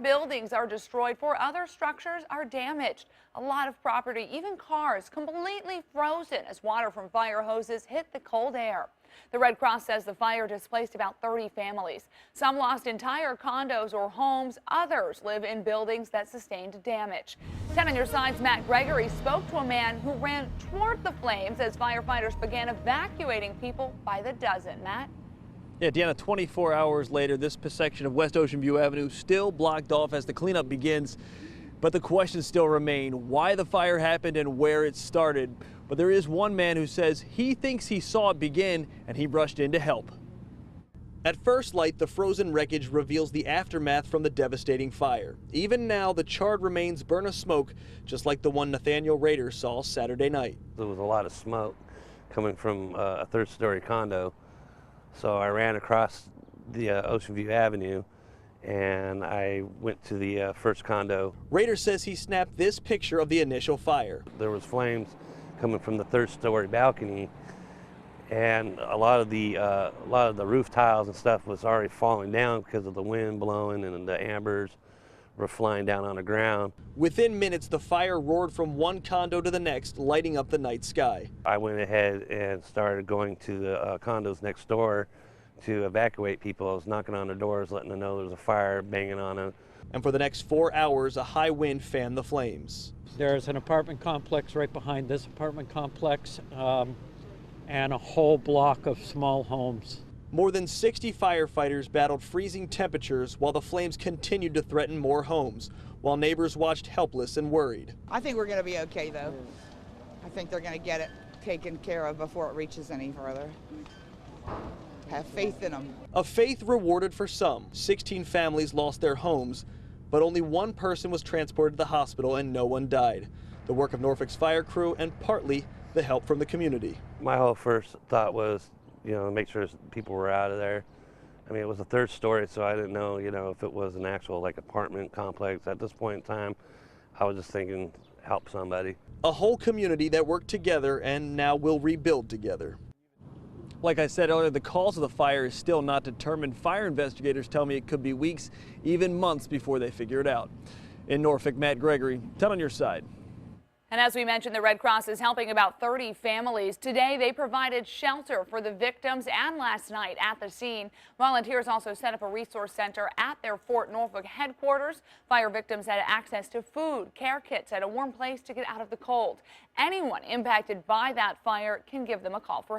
buildings are destroyed, 4 other structures are damaged. A lot of property, even cars, completely frozen as water from fire hoses hit the cold air. The Red Cross says the fire displaced about 30 families. Some lost entire condos or homes. Others live in buildings that sustained damage. 10 on your side's Matt Gregory spoke to a man who ran toward the flames as firefighters began evacuating people by the dozen. Matt? Yeah, Deanna, 24 hours later, this section of West Ocean View Avenue still blocked off as the cleanup begins. But the questions still remain: why the fire happened and where it started. But there is one man who says he thinks he saw it begin and he rushed in to help. At first light, the frozen wreckage reveals the aftermath from the devastating fire. Even now, the charred remains burn a smoke, just like the one Nathaniel Rader saw Saturday night. There was a lot of smoke coming from a third-story condo. So I ran across the Ocean View Avenue and I went to the first condo. Rader says he snapped this picture of the initial fire. There was flames coming from the third-story balcony, and a lot of the roof tiles and stuff was already falling down because of the wind blowing, and the embers were flying down on the ground. Within minutes, the fire roared from one condo to the next, lighting up the night sky. I went ahead and started going to the condos next door to evacuate people. I was knocking on their doors, letting them know there was a fire, banging on them. And for the next 4 hours, a high wind fanned the flames. There's an apartment complex right behind this apartment complex, and a whole block of small homes. More than 60 firefighters battled freezing temperatures while the flames continued to threaten more homes, while neighbors watched helpless and worried. I think we're going to be okay, though. I think they're going to get it taken care of before it reaches any further. Have faith in them. A faith rewarded for some. 16 families lost their homes, but only one person was transported to the hospital and no one died. The work of Norfolk's fire crew and partly the help from the community. My whole first thought was, make sure people were out of there. I mean, it was a third story, so I didn't know, if it was an actual apartment complex. At this point in time, I was just thinking, help somebody. A whole community that worked together and now will rebuild together. Like I said earlier, the cause of the fire is still not determined. Fire investigators tell me it could be weeks, even months before they figure it out. In Norfolk, Matt Gregory, 10 on your side. And as we mentioned, the Red Cross is helping about 30 families. Today, they provided shelter for the victims, and last night at the scene, volunteers also set up a resource center at their Fort Norfolk headquarters. Fire victims had access to food, care kits, and a warm place to get out of the cold. Anyone impacted by that fire can give them a call for help.